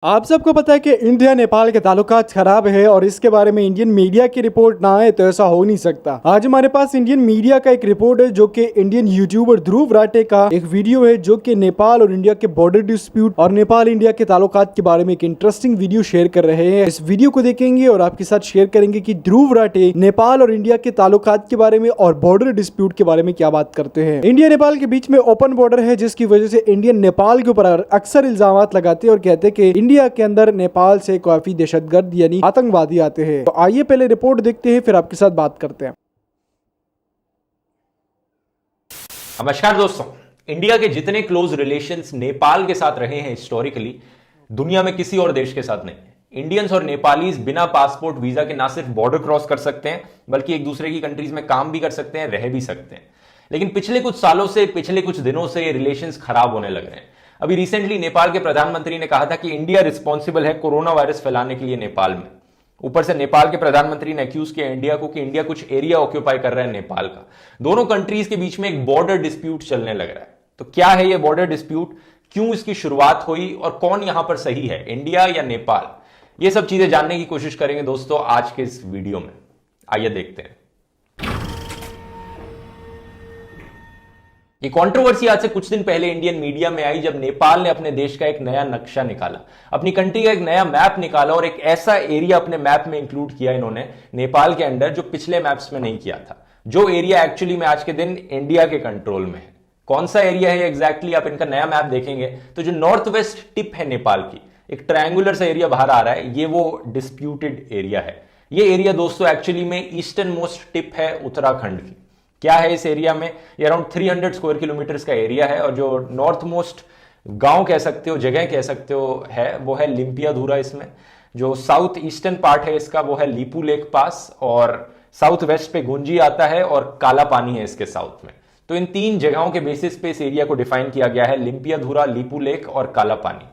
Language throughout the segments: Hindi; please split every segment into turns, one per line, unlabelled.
आप सबको पता है कि इंडिया नेपाल के ताल्लुकात खराब है और इसके बारे में इंडियन मीडिया की रिपोर्ट ना आए तो ऐसा हो नहीं सकता। आज हमारे पास इंडियन मीडिया का एक रिपोर्ट है जो कि इंडियन यूट्यूबर ध्रुव राठे का एक वीडियो है जो कि नेपाल और इंडिया के बॉर्डर डिस्प्यूट और नेपाल इंडिया के ताल्लुकात के बारे में एक इंटरेस्टिंग वीडियो शेयर कर रहे हैं। इस वीडियो को देखेंगे और आपके साथ शेयर करेंगे कि ध्रुव राठे नेपाल और इंडिया के ताल्लुकात के बारे में और बॉर्डर डिस्प्यूट के बारे में क्या बात करते हैं। इंडिया नेपाल के बीच में ओपन बॉर्डर है जिसकी वजह से इंडियन नेपाल के ऊपर अक्सर इल्जाम लगाते हैं और कहते हैं कि इंडिया के अंदर नेपाल से काफी दहशतगर्द यानी आतंकवादी आते हैं। तो आइए पहले रिपोर्ट देखते हैं फिर आपके साथ बात करते हैं।
नमस्कार दोस्तों, इंडिया के जितने क्लोज रिलेशंस नेपाल के साथ रहे हैं हिस्टोरिकली, दुनिया में किसी और देश के साथ नहीं है। इंडियंस और नेपालीज बिना पासपोर्ट वीजा के ना सिर्फ बॉर्डर क्रॉस कर सकते हैं बल्कि एक दूसरे की कंट्रीज में काम भी कर सकते हैं, रह भी सकते हैं। लेकिन पिछले कुछ सालों से, पिछले कुछ दिनों से ये रिलेशंस खराब होने लग रहे हैं। अभी रिसेंटली नेपाल के प्रधानमंत्री ने कहा था कि इंडिया रिस्पॉन्सिबल है कोरोना वायरस फैलाने के लिए नेपाल में। ऊपर से नेपाल के प्रधानमंत्री ने एक्यूज किया इंडिया को कि इंडिया कुछ एरिया ऑक्यूपाई कर रहा है नेपाल का। दोनों कंट्रीज के बीच में एक बॉर्डर डिस्प्यूट चलने लग रहा है। तो क्या है ये बॉर्डर डिस्प्यूट, क्यों इसकी शुरुआत हुई और कौन यहां पर सही है, इंडिया या नेपाल? ये सब चीजें जानने की कोशिश करेंगे दोस्तों आज के इस वीडियो में। आइए देखते हैं। ये कंट्रोवर्सी आज से कुछ दिन पहले इंडियन मीडिया में आई जब नेपाल ने अपने देश का एक नया नक्शा निकाला, अपनी कंट्री का एक नया मैप निकाला और एक ऐसा एरिया अपने मैप में इंक्लूड किया इन्होंने नेपाल के अंदर जो पिछले मैप्स में नहीं किया था, जो एरिया एक्चुअली में आज के दिन इंडिया के कंट्रोल में है। कौन सा एरिया है एग्जैक्टली आप इनका नया मैप देखेंगे तो जो नॉर्थ वेस्ट टिप है नेपाल की, एक ट्रायंगुलर सा एरिया बाहर आ रहा है, ये वो डिस्प्यूटेड एरिया है। ये एरिया दोस्तों एक्चुअली में ईस्टर्न मोस्ट टिप है उत्तराखंड की। क्या है इस एरिया में? ये अराउंड 300 स्क्वायर किलोमीटर्स का एरिया है और जो नॉर्थ मोस्ट गांव कह सकते हो, जगह कह सकते हो है, वो है लिम्पियाधुरा। इसमें जो साउथ ईस्टर्न पार्ट है इसका वो है लीपू लेक पास और साउथ वेस्ट पे गुंजी आता है और काला पानी है इसके साउथ में। तो इन तीन जगहों के बेसिस पे इस एरिया को डिफाइन किया गया है, लिम्पियाधुरा, लीपू लेक और काला पानी।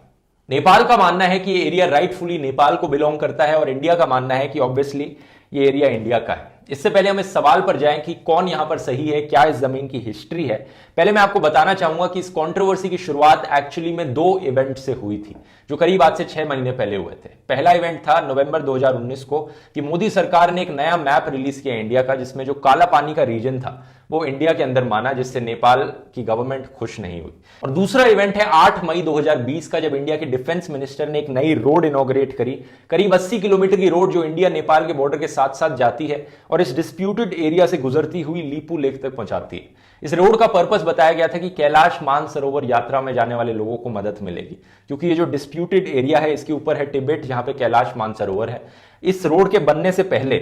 नेपाल का मानना है कि ये एरिया राइटफुली नेपाल को बिलोंग करता है और इंडिया का मानना है कि ऑब्वियसली ये एरिया इंडिया का है। इससे पहले हम इस सवाल पर जाएं कि कौन यहां पर सही है, क्या इस जमीन की हिस्ट्री है, पहले मैं आपको बताना चाहूंगा कि इस कंट्रोवर्सी की शुरुआत एक्चुअली में दो इवेंट से हुई थी जो करीब आज से 6 महीने पहले हुए थे। पहला इवेंट था नवंबर 2019 को कि मोदी सरकार ने एक नया मैप रिलीज किया इंडिया का, जिसमें जो काला पानी का रीजन था वो इंडिया के अंदर माना, जिससे नेपाल की गवर्नमेंट खुश नहीं हुई। और दूसरा इवेंट है 8 मई 2020 का, जब इंडिया के डिफेंस मिनिस्टर ने एक नई रोड इनॉग्रेट करी, करीब 80 किलोमीटर की रोड जो इंडिया नेपाल के बॉर्डर के साथ साथ जाती है और इस डिस्प्यूटेड एरिया से गुजरती हुई लीपू लेक तक पहुंचाती है। इस रोड का पर्पस बताया गया था कि कैलाश मानसरोवर यात्रा में जाने वाले लोगों को मदद मिलेगी, क्योंकि ये जो डिस्प्यूटेड एरिया है इसके ऊपर है तिब्बत, जहां पे कैलाश मानसरोवर है। इस रोड के बनने से पहले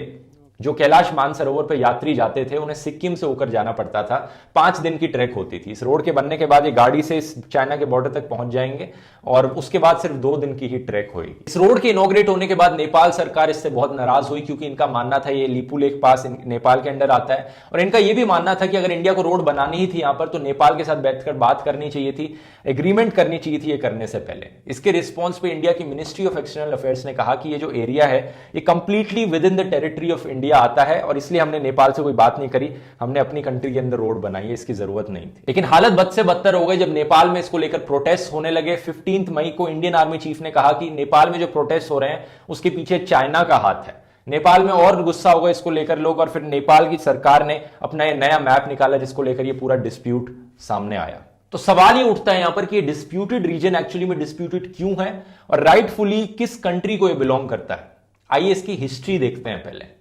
जो कैलाश मानसरोवर पर यात्री जाते थे उन्हें सिक्किम से होकर जाना पड़ता था, 5 दिन की ट्रैक होती थी। इस रोड के बनने के बाद ये गाड़ी से इस चाइना के बॉर्डर तक पहुंच जाएंगे और उसके बाद सिर्फ 2 दिन की ही ट्रैक होगी। इस रोड के इनॉग्रेट होने के बाद नेपाल सरकार इससे बहुत नाराज हुई, क्योंकि इनका मानना था ये लीपू लेक पास नेपाल के अंडर आता है और इनका यह भी मानना था कि अगर इंडिया को रोड बनानी ही थी यहां पर तो नेपाल के साथ बैठकर बात करनी चाहिए थी, एग्रीमेंट करनी चाहिए थी ये करने से पहले। इसके रिस्पॉन्स पे इंडिया की मिनिस्ट्री ऑफ एक्सटर्नल अफेयर्स ने कहा कि ये जो एरिया है ये completely with in the territory of India आता है और इसलिए हमने नेपाल से कोई बात नहीं करी, हमने अपनी कंट्री के अंदर रोड बनाई है, इसकी जरूरत नहीं थी। लेकिन हालत बद से बदतर हो गई जब नेपाल में इसको लेकर प्रोटेस्ट होने लगे। 15 मई को इंडियन आर्मी चीफ ने कहा कि नेपाल में जो प्रोटेस्ट हो रहे हैं उसके पीछे चाइना का हाथ है। नेपाल में और गुस्सा हो गए इसको लेकर लोग और फिर नेपाल की सरकार ने अपना ये नया मैप निकाला जिसको लेकर ये पूरा डिस्प्यूट सामने आया। तो सवाल ये उठता है यहां पर कि ये डिस्प्यूटेड रीजन एक्चुअली में डिस्प्यूटेड क्यों है और राइटफुली किस कंट्री को ये बिलोंग करता है। आइए इसकी हिस्ट्री देखते हैं। पहले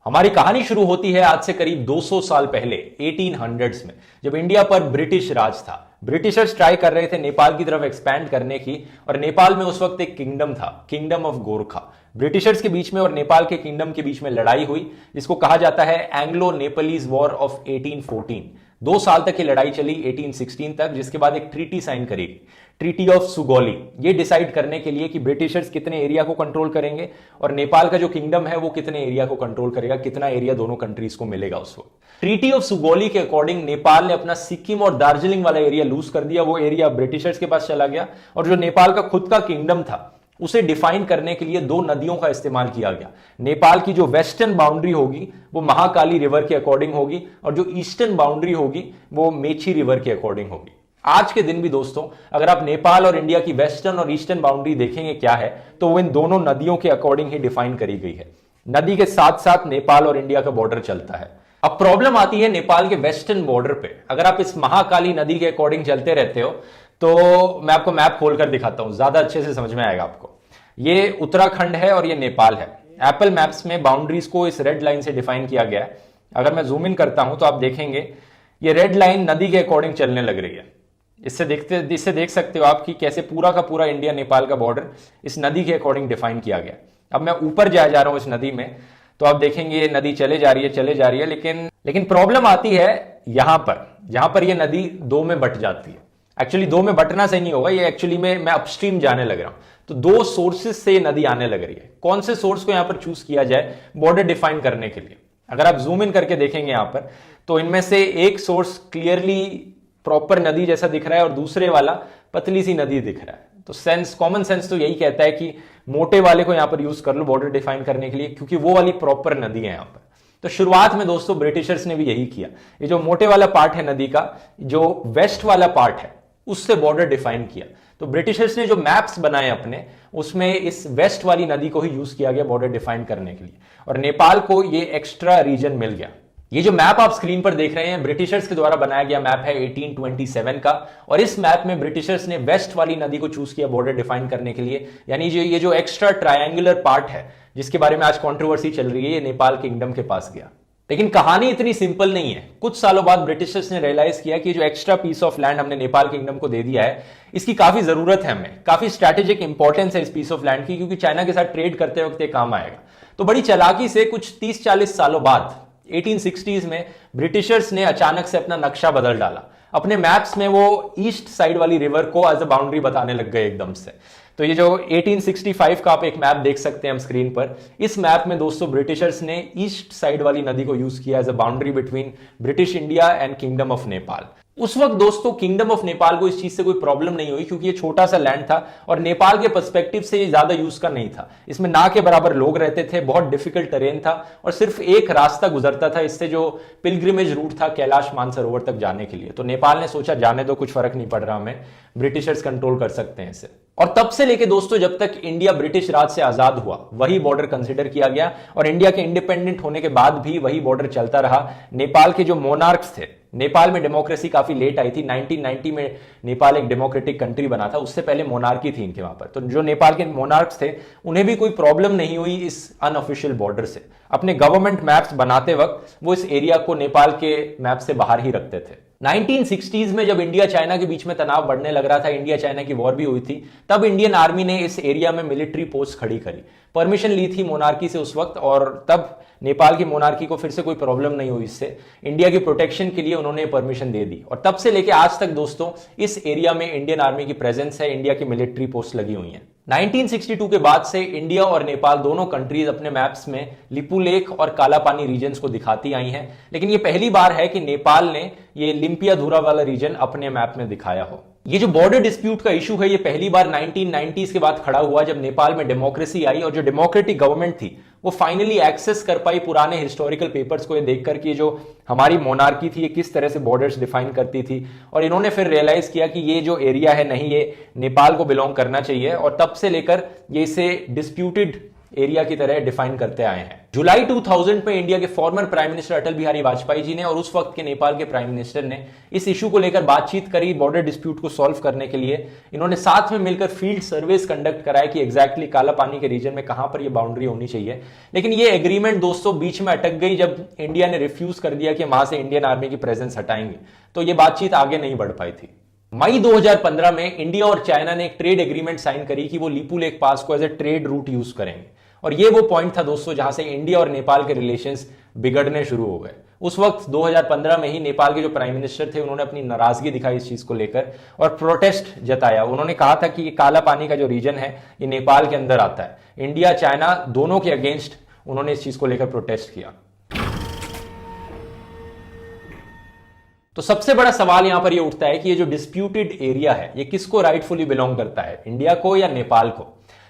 हमारी कहानी शुरू होती है आज से करीब 200 साल पहले 1800s में, जब इंडिया पर ब्रिटिश राज था। ब्रिटिशर्स ट्राई कर रहे थे नेपाल की तरफ एक्सपैंड करने की और नेपाल में उस वक्त एक किंगडम था, किंगडम ऑफ गोरखा। ब्रिटिशर्स के बीच में और नेपाल के किंगडम के बीच में लड़ाई हुई जिसको कहा जाता है एंग्लो नेपालीज वॉर ऑफ 1814। 2 साल तक ये लड़ाई चली 1816 तक, जिसके बाद एक ट्रीटी साइन करी, ट्रीटी ऑफ सुगौली, ये डिसाइड करने के लिए कि ब्रिटिशर्स कितने एरिया को कंट्रोल करेंगे और नेपाल का जो किंगडम है वो कितने एरिया को कंट्रोल करेगा, कितना एरिया दोनों कंट्रीज को मिलेगा उस वक्त। ट्रीटी ऑफ सुगौली के अकॉर्डिंग नेपाल ने अपना सिक्किम और दार्जिलिंग वाला एरिया लूज कर दिया, वो एरिया ब्रिटिशर्स के पास चला गया और जो नेपाल का खुद का किंगडम था उसे डिफाइन करने के लिए 2 नदियों का इस्तेमाल किया गया। नेपाल की जो वेस्टर्न बाउंड्री होगी वो महाकाली रिवर के अकॉर्डिंग होगी और जो ईस्टर्न बाउंड्री होगी वो मेची रिवर के अकॉर्डिंग होगी। आज के दिन भी दोस्तों अगर आप नेपाल और इंडिया की वेस्टर्न और ईस्टर्न बाउंड्री देखेंगे क्या है, तो वो इन दोनों नदियों के अकॉर्डिंग ही डिफाइन करी गई है। नदी के साथ साथ नेपाल और इंडिया का बॉर्डर चलता है। अब प्रॉब्लम आती है नेपाल के वेस्टर्न बॉर्डर पे। अगर आप इस महाकाली नदी के अकॉर्डिंग चलते रहते हो तो मैं आपको मैप खोलकर दिखाता हूं, ज्यादा अच्छे से समझ में आएगा आपको। ये उत्तराखंड है और ये नेपाल है। एप्पल मैप्स में बाउंड्रीज को इस रेड लाइन से डिफाइन किया गया है। अगर मैं जूम इन करता हूं तो आप देखेंगे ये रेड लाइन नदी के अकॉर्डिंग चलने लग रही है। इससे देख सकते हो आप कि कैसे पूरा का पूरा इंडिया नेपाल का बॉर्डर इस नदी के अकॉर्डिंग डिफाइन किया गया। अब मैं ऊपर जा रहा हूं इस नदी में, तो आप देखेंगे ये नदी चले जा रही है, लेकिन प्रॉब्लम आती है यहां पर ये नदी दो में बट जाती है। एक्चुअली दो में बटना सही नहीं होगा, ये एक्चुअली में मैं अपस्ट्रीम जाने लग रहा हूं। तो दो सोर्सेस से ये नदी आने लग रही है। कौन से सोर्स को यहां पर चूज किया जाए बॉर्डर डिफाइन करने के लिए? अगर आप जूम इन करके देखेंगे यहां पर, तो इनमें से एक सोर्स क्लियरली प्रॉपर नदी जैसा दिख रहा है और दूसरे वाला पतली सी नदी दिख रहा है। तो कॉमन सेंस तो यही कहता है कि मोटे वाले को यहां पर यूज कर लो बॉर्डर डिफाइन करने के लिए, क्योंकि वो वाली प्रॉपर नदी है यहां पर। तो शुरुआत में दोस्तों ब्रिटिशर्स ने भी यही किया। ये जो मोटे वाला पार्ट है नदी का, जो वेस्ट वाला पार्ट है, उससे बॉर्डर डिफाइन किया। तो ब्रिटिशर्स ने जो मैप्स बनाए अपने, उसमें इस वेस्ट वाली नदी को ही यूज किया गया बॉर्डर डिफाइन करने के लिए, और नेपाल को ये एक्स्ट्रा रीजन मिल गया। ये जो मैप आप स्क्रीन पर देख रहे हैं ब्रिटिशर्स के द्वारा बनाया गया मैप है 1827 का, और इस मैप में ब्रिटिशर्स ने वेस्ट वाली नदी को चूज किया बॉर्डर डिफाइन करने के लिए। यानी ये जो एक्स्ट्रा ट्रायंगुलर पार्ट है जिसके बारे में आज कंट्रोवर्सी चल रही है, ये नेपाल किंगडम के पास गया। लेकिन कहानी इतनी सिंपल नहीं है। कुछ सालों बाद ब्रिटिशर्स ने रियलाइज किया कि जो एक्स्ट्रा पीस ऑफ लैंड हमने नेपाल किंगडम को दे दिया है, इसकी काफी जरूरत है हमें, काफी स्ट्रैटेजिक इंपॉर्टेंस है इस पीस ऑफ लैंड की, क्योंकि चाइना के साथ ट्रेड करते वक्त ये काम आएगा। तो बड़ी चालाकी से कुछ 30-40 सालों बाद 1860s में ब्रिटिशर्स ने अचानक से अपना नक्शा बदल डाला। अपने मैप्स में वो ईस्ट साइड वाली रिवर को एज अ बाउंड्री बताने लग गए एकदम से। तो ये जो 1865 का आप एक मैप देख सकते हैं हम स्क्रीन पर, इस मैप में दोस्तों ब्रिटिशर्स ने ईस्ट साइड वाली नदी को यूज किया as a boundary between British India and kingdom of Nepal. उस वक्त दोस्तों किंगडम ऑफ नेपाल को इस चीज से कोई प्रॉब्लम नहीं हुई, क्योंकि ये छोटा सा लैंड था और नेपाल के पर्सपेक्टिव से ये ज्यादा यूज का नहीं था। इसमें ना के बराबर लोग रहते थे, बहुत डिफिकल्ट टेरेन था और सिर्फ एक रास्ता गुजरता था इससे, जो पिलग्रिमेज रूट था कैलाश मानसरोवर तक जाने के लिए। तो नेपाल ने सोचा जाने दो, कुछ फर्क नहीं पड़ रहा हमें, ब्रिटिशर्स कंट्रोल कर सकते हैं इसे। और तब से लेके दोस्तों जब तक इंडिया ब्रिटिश राज से आजाद हुआ वही बॉर्डर कंसीडर किया गया, और इंडिया के इंडिपेंडेंट होने के बाद भी वही बॉर्डर चलता रहा। नेपाल के जो मोनार्क्स थे, नेपाल में डेमोक्रेसी काफी लेट आई थी, 1990 में नेपाल एक डेमोक्रेटिक कंट्री बना था, उससे पहले मोनार्की थी इनके वहां पर। तो जो नेपाल के मोनार्क्स थे उन्हें भी कोई प्रॉब्लम नहीं हुई इस अनऑफिशियल बॉर्डर से। अपने गवर्नमेंट मैप्स बनाते वक्त वो इस एरिया को नेपाल के मैप से बाहर ही रखते थे। 1960s में जब इंडिया चाइना के बीच में तनाव बढ़ने लग रहा था, इंडिया चाइना की वॉर भी हुई थी, तब इंडियन आर्मी ने इस एरिया में मिलिट्री पोस्ट खड़ी करी। परमिशन ली थी मोनार्की से उस वक्त, और तब नेपाल की मोनार्की को फिर से कोई प्रॉब्लम नहीं हुई इससे। इंडिया की प्रोटेक्शन के लिए उन्होंने परमिशन दे दी, और तब से लेके आज तक दोस्तों इस एरिया में इंडियन आर्मी की प्रेजेंस है, इंडिया की मिलिट्री पोस्ट लगी हुई है। 1962 के बाद से इंडिया और नेपाल दोनों कंट्रीज अपने मैप्स में लिपू लेक और कालापानी रीजन्स को दिखाती आई हैं, लेकिन ये पहली बार है कि नेपाल ने ये लिम्पियाधुरा वाला रीजन अपने मैप में दिखाया हो। ये जो बॉर्डर डिस्प्यूट का इशू है, ये पहली बार 1990s के बाद खड़ा हुआ जब नेपाल में डेमोक्रेसी आई और जो डेमोक्रेटिक गवर्नमेंट थी वो फाइनली एक्सेस कर पाई पुराने हिस्टोरिकल पेपर्स को, ये देखकर कि जो हमारी मोनार्की थी ये किस तरह से बॉर्डर्स डिफाइन करती थी। और इन्होंने फिर रियलाइज किया कि ये जो एरिया है नहीं, ये नेपाल को बिलोंग करना चाहिए, और तब से लेकर ये इसे डिस्प्यूटेड एरिया की तरह डिफाइन करते आए हैं। जुलाई 2000 में इंडिया के former prime minister Atal Bihari Vajpayee ji ने और उस वक्त के नेपाल के प्राइम मिनिस्टर ने इस इशू को लेकर बातचीत करी। बॉर्डर डिस्प्यूट को सॉल्व करने के लिए इन्होंने साथ में मिलकर फील्ड सर्वेस कंडक्ट कराए कि एग्जैक्टली काला पानी के रीजन में कहां पर यह बाउंड्री होनी चाहिए। लेकिन ये एग्रीमेंट दोस्तों बीच में अटक गई जब इंडिया ने रिफ्यूज कर दिया कि वहां से इंडियन आर्मी की प्रेजेंस हटाएंगे, तो ये बातचीत आगे नहीं बढ़ पाई थी। मई 2015 में इंडिया और चाइना ने एक ट्रेड एग्रीमेंट साइन करी कि वो लिपू लेक पास को as a trade route use करेंगे, और ये वो पॉइंट था दोस्तों जहां से इंडिया और नेपाल के रिलेशंस बिगड़ने शुरू हो गए। उस वक्त 2015 में ही नेपाल के जो प्राइम मिनिस्टर थे उन्होंने अपनी नाराजगी दिखाई इस चीज को लेकर और प्रोटेस्ट जताया। उन्होंने कहा था कि ये काला पानी का जो रीजन है ये नेपाल के अंदर आता है। इंडिया चाइना दोनों के अगेंस्ट उन्होंने इस चीज को लेकर प्रोटेस्ट किया। तो सबसे बड़ा सवाल यहां पर यह उठता है कि ये जो डिस्प्यूटेड एरिया है ये किसको राइटफुली बिलोंग करता है, इंडिया को या नेपाल को?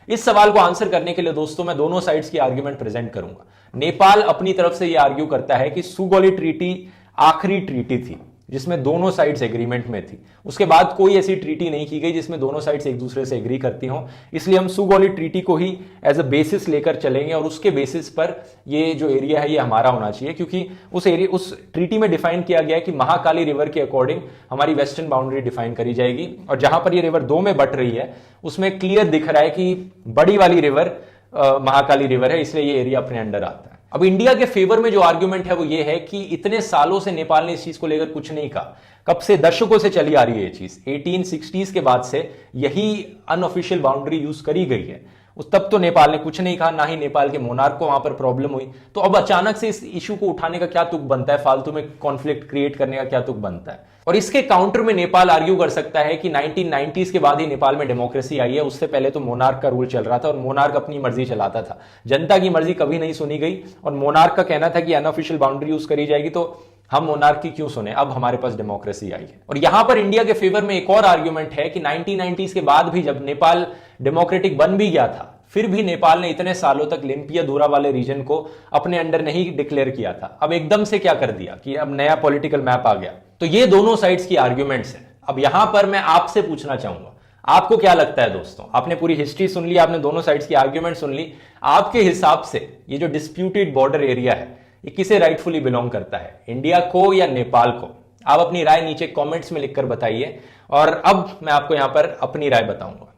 इस सवाल को आंसर करने के लिए दोस्तों मैं दोनों साइड्स की आर्ग्यूमेंट प्रेजेंट करूंगा। नेपाल अपनी तरफ से यह आर्ग्यू करता है कि सुगौली ट्रीटी आखिरी ट्रीटी थी, जिसमें दोनों साइड्स एग्रीमेंट में थी। उसके बाद कोई ऐसी ट्रीटी नहीं की गई जिसमें दोनों साइड्स एक दूसरे से एग्री करती हों। इसलिए हम सुगौली ट्रीटी को ही एज अ बेसिस लेकर चलेंगे और उसके बेसिस पर ये जो एरिया है ये हमारा होना चाहिए, क्योंकि उस ट्रीटी में डिफाइन किया गया है कि महाकाली रिवर के अकॉर्डिंग हमारी वेस्टर्न बाउंड्री डिफाइन करी जाएगी। और जहां पर ये रिवर दो में बट रही है उसमें क्लियर दिख रहा है कि बड़ी वाली रिवर महाकाली रिवर है, इसलिए ये एरिया अपने अंडर आता है। अब इंडिया के फेवर में जो आर्ग्यूमेंट है वो ये है कि इतने सालों से नेपाल ने इस चीज को लेकर कुछ नहीं कहा। कब से, दशकों से चली आ रही है ये चीज, 1860s के बाद से यही अनऑफिशियल बाउंड्री यूज करी गई है। उस तब तो नेपाल ने कुछ नहीं कहा, ना ही नेपाल के मोनार्क को वहां पर प्रॉब्लम हुई। तो अब अचानक से इस इशू को उठाने का क्या तुक बनता है, फालतू में कॉन्फ्लिक्ट क्रिएट करने का क्या तुक बनता है। और इसके काउंटर में नेपाल आर्ग्यू कर सकता है कि 1990s के बाद ही नेपाल में डेमोक्रेसी आई है, उससे पहले तो मोनार्क का रूल चल रहा था और मोनार्क अपनी मर्जी चलाता था, जनता की मर्जी कभी नहीं सुनी गई। और मोनार्क का कहना था कि अनऑफिशियल बाउंड्री यूज करी जाएगी, तो हम मोनार्क की क्यों सुने, अब हमारे पास डेमोक्रेसी आई है। और यहां पर इंडिया के फेवर में एक और आर्ग्यूमेंट है कि 1990s के बाद भी जब नेपाल डेमोक्रेटिक बन भी गया था, फिर भी नेपाल ने इतने सालों तक लिम्पिया धुरा वाले रीजन को अपने अंडर नहीं डिक्लेयर किया था। अब एकदम से क्या कर दिया कि अब नया पॉलिटिकल मैप आ गया। तो ये दोनों साइड्स की आर्ग्यूमेंट्स हैं। अब यहां पर मैं आपसे पूछना चाहूंगा, आपको क्या लगता है दोस्तों, आपने पूरी हिस्ट्री सुन ली, आपने दोनों साइड्स की आर्ग्यूमेंट सुन ली, आपके हिसाब से ये जो डिस्प्यूटेड बॉर्डर एरिया है ये किसे राइटफुली बिलोंग करता है, इंडिया को या नेपाल को? आप अपनी राय नीचे कॉमेंट्स में लिखकर बताइए। और अब मैं आपको यहां पर अपनी राय बताऊंगा।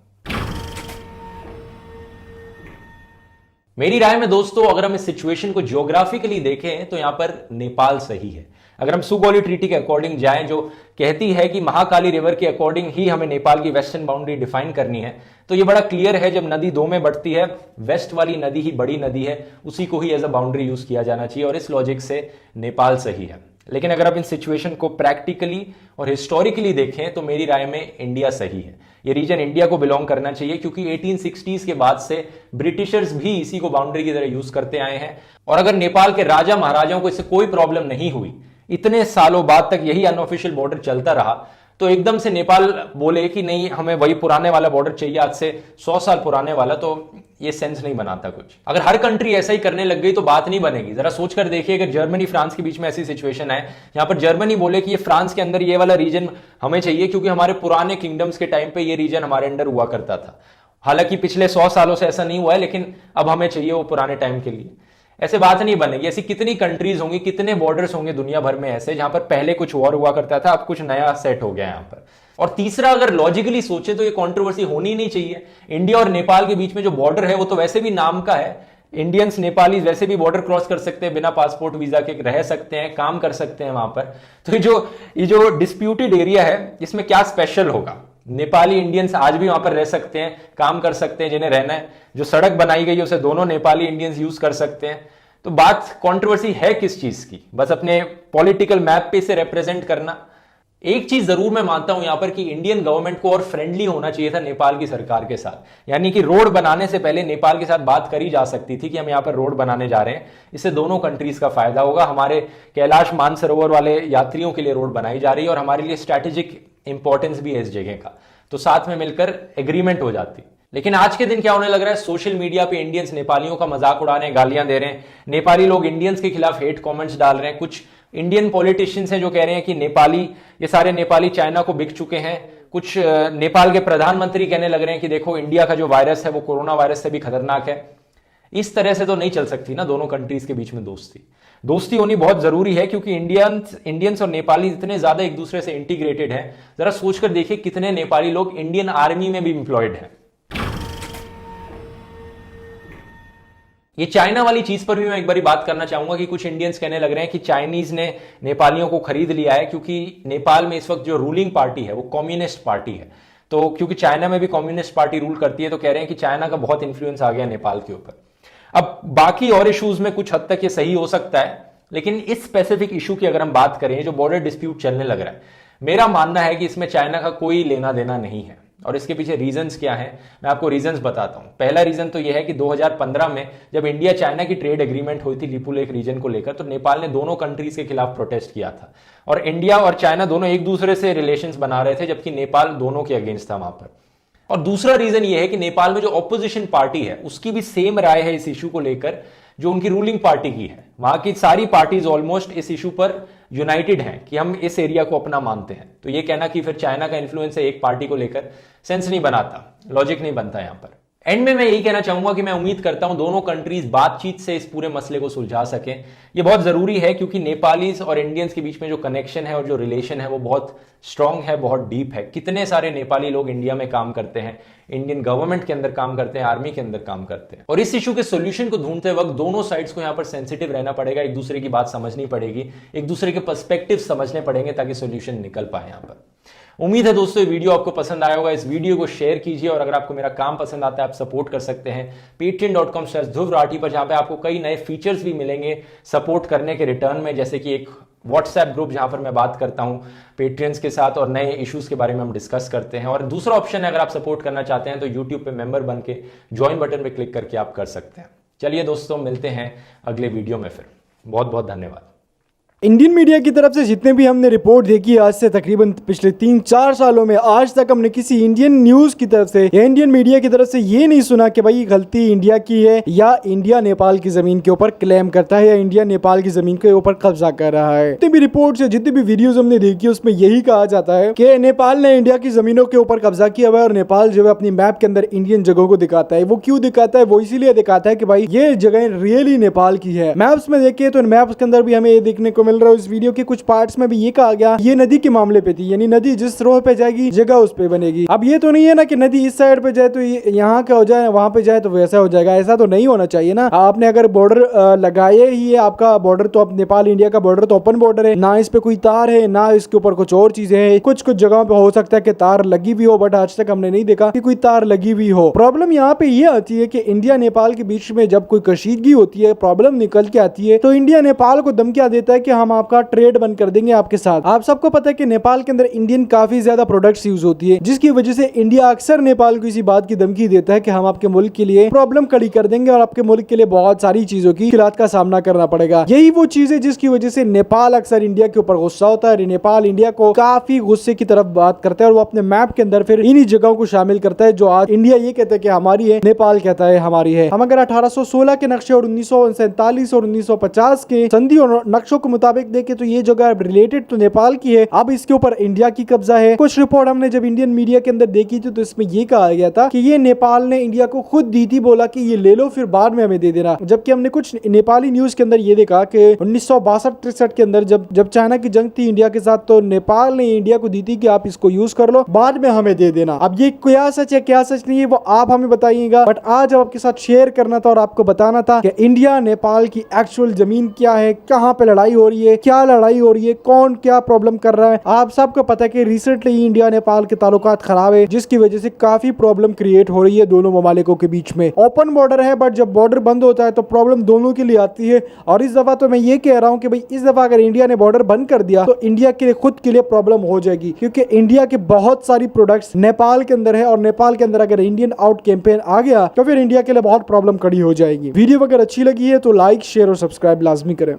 मेरी राय में दोस्तों, अगर हम इस सिचुएशन को ज्योग्राफिकली देखें तो यहां पर नेपाल सही है। अगर हम सुगौली ट्रीटी के अकॉर्डिंग जाएं, जो कहती है कि महाकाली रिवर के अकॉर्डिंग ही हमें नेपाल की वेस्टर्न बाउंड्री डिफाइन करनी है, तो ये बड़ा क्लियर है। जब नदी दो में बढ़ती है, वेस्ट वाली नदी ही बड़ी नदी है, उसी को ही एज अ बाउंड्री यूज किया जाना चाहिए, और इस लॉजिक से नेपाल सही है। लेकिन अगर आप इन सिचुएशन को प्रैक्टिकली और हिस्टोरिकली देखें तो मेरी राय में इंडिया सही है। ये रीजन इंडिया को बिलोंग करना चाहिए, क्योंकि 1860s के बाद से ब्रिटिशर्स भी इसी को बाउंड्री की तरह यूज करते आए हैं। और अगर नेपाल के राजा महाराजाओं को इससे कोई प्रॉब्लम नहीं हुई, इतने सालों बाद तक यही अनऑफिशियल बॉर्डर चलता रहा, तो एकदम से नेपाल बोले कि नहीं हमें वही पुराने वाला बॉर्डर चाहिए, आज से 100 साल पुराने वाला, तो ये सेंस नहीं बनाता कुछ। अगर हर कंट्री ऐसा ही करने लग गई तो बात नहीं बनेगी। जरा सोचकर देखिए, अगर जर्मनी फ्रांस के बीच में ऐसी सिचुएशन है, यहां पर जर्मनी बोले कि ये फ्रांस के अंदर ये वाला रीजन हमें चाहिए क्योंकि हमारे पुराने किंगडम्स के टाइम पे ये रीजन हमारे अंडर हुआ करता था, हालांकि पिछले 100 सालों से ऐसा नहीं हुआ है, लेकिन अब हमें चाहिए वो पुराने टाइम के लिए। ऐसे बात नहीं बनेगी। ऐसी कितनी कंट्रीज होंगी, कितने बॉर्डर्स होंगे दुनिया भर में ऐसे, जहां पर पहले कुछ वॉर हुआ करता था, अब कुछ नया सेट हो गया यहां पर। और तीसरा, अगर लॉजिकली सोचे तो ये कंट्रोवर्सी होनी नहीं चाहिए। इंडिया और नेपाल के बीच में जो बॉर्डर है वो तो वैसे भी नाम का है। इंडियंस नेपाली वैसे भी बॉर्डर क्रॉस कर सकते हैं, बिना पासपोर्ट वीजा के रह सकते हैं, काम कर सकते हैं वहां पर। तो ये जो डिस्प्यूटेड एरिया है, इसमें क्या स्पेशल होगा? नेपाली इंडियंस आज भी वहां पर रह सकते हैं, काम कर सकते हैं जिन्हें रहना है। जो सड़क बनाई गई है उसे दोनों नेपाली इंडियंस यूज कर सकते हैं। तो बात कंट्रोवर्सी है किस चीज की? बस अपने पॉलिटिकल मैप पे इसे रिप्रेजेंट करना। एक चीज जरूर मैं मानता हूं यहां पर कि इंडियन गवर्नमेंट को और फ्रेंडली होना चाहिए था नेपाल की सरकार के साथ। यानी कि रोड बनाने से पहले नेपाल के साथ बात करी जा सकती थी कि हम यहां पर रोड बनाने जा रहे हैं, इससे दोनों कंट्रीज का फायदा होगा। हमारे कैलाश मानसरोवर वाले यात्रियों के लिए रोड बनाई जा रही है और हमारे लिए स्ट्रैटेजिक इंपॉर्टेंस भी है इस जगह का, तो साथ में मिलकर एग्रीमेंट हो जाती। लेकिन आज के दिन क्या होने लग रहा है, सोशल मीडिया पे इंडियंस नेपालियों का मजाक उड़ा रहे हैं, गालियां दे रहे हैं, नेपाली लोग इंडियंस के खिलाफ हेट कमेंट्स डाल रहे हैं। कुछ इंडियन पॉलिटिशियंस हैं जो कह रहे हैं कि नेपाली, ये सारे नेपाली चाइना को बिक चुके हैं। कुछ नेपाल के प्रधानमंत्री कहने लग रहे हैं कि देखो इंडिया का जो वायरस है वो कोरोना वायरस से भी खतरनाक है। इस तरह से तो नहीं चल सकती ना दोनों कंट्रीज के बीच में दोस्ती होनी बहुत जरूरी है, क्योंकि इंडियंस और नेपाली इतने ज्यादा एक दूसरे से इंटीग्रेटेड हैं। जरा सोचकर देखिए कितने नेपाली लोग इंडियन आर्मी में भी इंप्लॉयड हैं। ये चाइना वाली चीज पर भी मैं एक बारी बात करना चाहूंगा कि कुछ इंडियंस कहने लग रहे हैं कि चाइनीज ने नेपालियों को खरीद लिया है, क्योंकि नेपाल में इस वक्त जो रूलिंग पार्टी है वो कम्युनिस्ट पार्टी है। तो क्योंकि चाइना में भी कम्युनिस्ट पार्टी रूल करती है, तो कह रहे हैं कि चाइना का बहुत इंफ्लुएंस आ गया नेपाल के ऊपर। अब बाकी और इश्यूज में कुछ हद तक ये सही हो सकता है, लेकिन इस स्पेसिफिक इशू की अगर हम बात करें, जो बॉर्डर डिस्प्यूट चलने लग रहा है, मेरा मानना है कि इसमें चाइना का कोई लेना देना नहीं है। और इसके पीछे रीजंस क्या हैं, मैं आपको रीजंस बताता हूं। पहला रीजन तो यह है कि 2015 में जब इंडिया चाइना की ट्रेड एग्रीमेंट हुई थी लिपू लेक रीजन को लेकर, तो नेपाल ने दोनों कंट्रीज के खिलाफ प्रोटेस्ट किया था, और इंडिया और चाइना दोनों एक दूसरे से रिलेशंस बना रहे थे, जबकि नेपाल दोनों के अगेंस्ट था वहां पर। और दूसरा रीजन यह है कि नेपाल में जो ऑपोजिशन पार्टी है उसकी भी सेम राय है इस इशू को लेकर जो उनकी रूलिंग पार्टी की है। वहां की सारी पार्टीज ऑलमोस्ट इस इशू पर यूनाइटेड हैं कि हम इस एरिया को अपना मानते हैं। तो ये कहना कि फिर चाइना का इन्फ्लुएंस है एक पार्टी को लेकर, सेंस नहीं बनाता, लॉजिक नहीं बनता यहां पर। एंड में मैं यही कहना चाहूंगा कि मैं उम्मीद करता हूं दोनों कंट्रीज बातचीत से इस पूरे मसले को सुलझा सकें। ये बहुत जरूरी है क्योंकि नेपालीज और इंडियंस के बीच में जो कनेक्शन है और जो रिलेशन है वो बहुत स्ट्रांग है, बहुत डीप है। कितने सारे नेपाली लोग इंडिया में काम करते हैं, इंडियन गवर्नमेंट के अंदर काम करते हैं, आर्मी के अंदर काम करते हैं। और इस इशू के सोल्यूशन को ढूंढते वक्त दोनों साइड्स को यहां पर सेंसिटिव रहना पड़ेगा, एक दूसरे की बात समझनी पड़ेगी, एक दूसरे के पर्सपेक्टिव समझने पड़ेंगे ताकि सोल्यूशन निकल पाए यहां पर। उम्मीद है दोस्तों ये वीडियो आपको पसंद आया होगा। इस वीडियो को शेयर कीजिए और अगर आपको मेरा काम पसंद आता है आप सपोर्ट कर सकते हैं patreon.com/ध्रुव राठी पर, जहां पे आपको कई नए फीचर्स भी मिलेंगे सपोर्ट करने के रिटर्न में, जैसे कि एक व्हाट्सएप ग्रुप जहां पर मैं बात करता हूं पेट्रियंस के साथ और नए इश्यूज के बारे में हम डिस्कस करते हैं। और दूसरा ऑप्शन है, अगर आप सपोर्ट करना चाहते हैं तो यूट्यूब पे मेंबर बन के ज्वाइन बटन पे क्लिक करके आप कर सकते हैं। चलिए दोस्तों, मिलते हैं अगले वीडियो में फिर। बहुत बहुत धन्यवाद।
इंडियन मीडिया की तरफ से जितने भी हमने रिपोर्ट देखी आज से तकरीबन पिछले 3-4 सालों में, आज तक हमने किसी इंडियन न्यूज की तरफ से या इंडियन मीडिया की तरफ से ये नहीं सुना कि भाई गलती इंडिया की है या इंडिया नेपाल की जमीन के ऊपर क्लेम करता है या इंडिया नेपाल की जमीन के ऊपर कब्जा कर रहा है। जितनी भी रिपोर्ट से, जितनी भी वीडियोज हमने देखी उसमें यही कहा जाता है कि नेपाल ने इंडिया की जमीनों के ऊपर कब्जा किया हुआ है और नेपाल जो है अपनी मैप के अंदर इंडियन जगहों को दिखाता है। वो क्यों दिखाता है? वो इसीलिए दिखाता है कि भाई ये जगह रियली नेपाल की है। मैप्स में देखिए तो मैप्स के अंदर भी हमें ये देखने को मिल रहा है। इस वीडियो के कुछ पार्ट्स में भी ये कहा गया ये नदी के मामले पे थी, यानी नदी जिस रोह पे जाएगी जगह उस पे बनेगी। अब ये तो नहीं है ना कि नदी इस साइड पे जाए तो यहाँ का हो जाए, वहां पे जाए तो वैसा हो जाएगा। ऐसा तो नहीं होना चाहिए ना। आपने अगर बॉर्डर लगाए ही है, आपका बॉर्डर तो अब नेपाल इंडिया का बॉर्डर तो ओपन बॉर्डर है, ना इस पे कोई तार है, ना इसके ऊपर कुछ और चीजें है। कुछ कुछ जगहों पे हो सकता है कि तार लगी भी हो, बट आज तक हमने नहीं देखा कि कोई तार लगी हुई हो। प्रॉब्लम यहाँ पे ये आती है कि इंडिया नेपाल के बीच में जब कोई कशीदगी होती है, प्रॉब्लम निकल के आती है, तो इंडिया नेपाल को धमकियां देता है कि हम आपका ट्रेड बंद कर देंगे आपके साथ। आप सबको पता है कि नेपाल के अंदर इंडियन काफी ज्यादा प्रोडक्ट्स यूज होती है, जिसकी वजह से इंडिया अक्सर नेपाल को इसी बात की धमकी देता है कि हम आपके मुल्क के लिए प्रॉब्लम खड़ी कर देंगे और आपके मुल्क के लिए बहुत सारी चीजों की मुश्किलात का सामना करना पड़ेगा। यही वो चीज है जिसकी वजह से नेपाल अक्सर इंडिया के ऊपर गुस्सा होता है। नेपाल इंडिया को काफी गुस्से की तरफ बात करता है और वो अपने मैप के अंदर फिर इन्हीं जगहों को शामिल करता है जो आज इंडिया ये कहता है कि हमारी है, नेपाल कहता है हमारी है। हम अगर 1816 के नक्शे और 1947 और 1950 के संधि और नक्शों के मुताबिक देखें तो ये जगह रिलेटेड तो नेपाल की है, अब इसके ऊपर इंडिया की कब्जा है। कुछ रिपोर्ट हमने जब इंडियन मीडिया के अंदर देखी थी तो इसमें ये कहा गया था कि ये नेपाल ने इंडिया को खुद दी थी, बोला कि ये ले लो फिर बाद में हमें दे देना। जबकि हमने कुछ नेपाली न्यूज के अंदर ये देखा कि 1962-63 के अंदर जब चाइना की जंग थी इंडिया के साथ तो नेपाल ने इंडिया को दी थी कि आप इसको यूज कर लो, बाद में हमें दे देना। अब ये क्या सच है क्या सच नहीं है वो आप हमें बताइएगा, बट आज आपके साथ शेयर करना था और आपको बताना था कि इंडिया नेपाल की एक्चुअल जमीन क्या है, कहां पे लड़ाई हो रही है, क्या लड़ाई हो रही है, कौन क्या प्रॉब्लम कर रहा है। आप सबको पता है कि रिसेंटली इंडिया नेपाल के ताल्लुकात खराब है, जिसकी वजह से काफी प्रॉब्लम क्रिएट हो रही है दोनों ममालिकों के बीच में। ओपन बॉर्डर है बट जब बॉर्डर बंद होता है तो प्रॉब्लम दोनों के लिए आती है। और इस दफा तो मैं ये कह रहा हूं कि भाई इस दफा अगर इंडिया ने बॉर्डर बंद कर दिया तो इंडिया के लिए खुद के लिए प्रॉब्लम हो जाएगी, क्योंकि इंडिया के बहुत सारी प्रोडक्ट्स नेपाल के अंदर है और नेपाल के अंदर अगर इंडियन आउट कैंपेन आ गया तो फिर इंडिया के लिए बहुत प्रॉब्लम खड़ी हो जाएगी। वीडियो अगर अच्छी लगी है तो लाइक, शेयर और सब्सक्राइब लाजमी करें।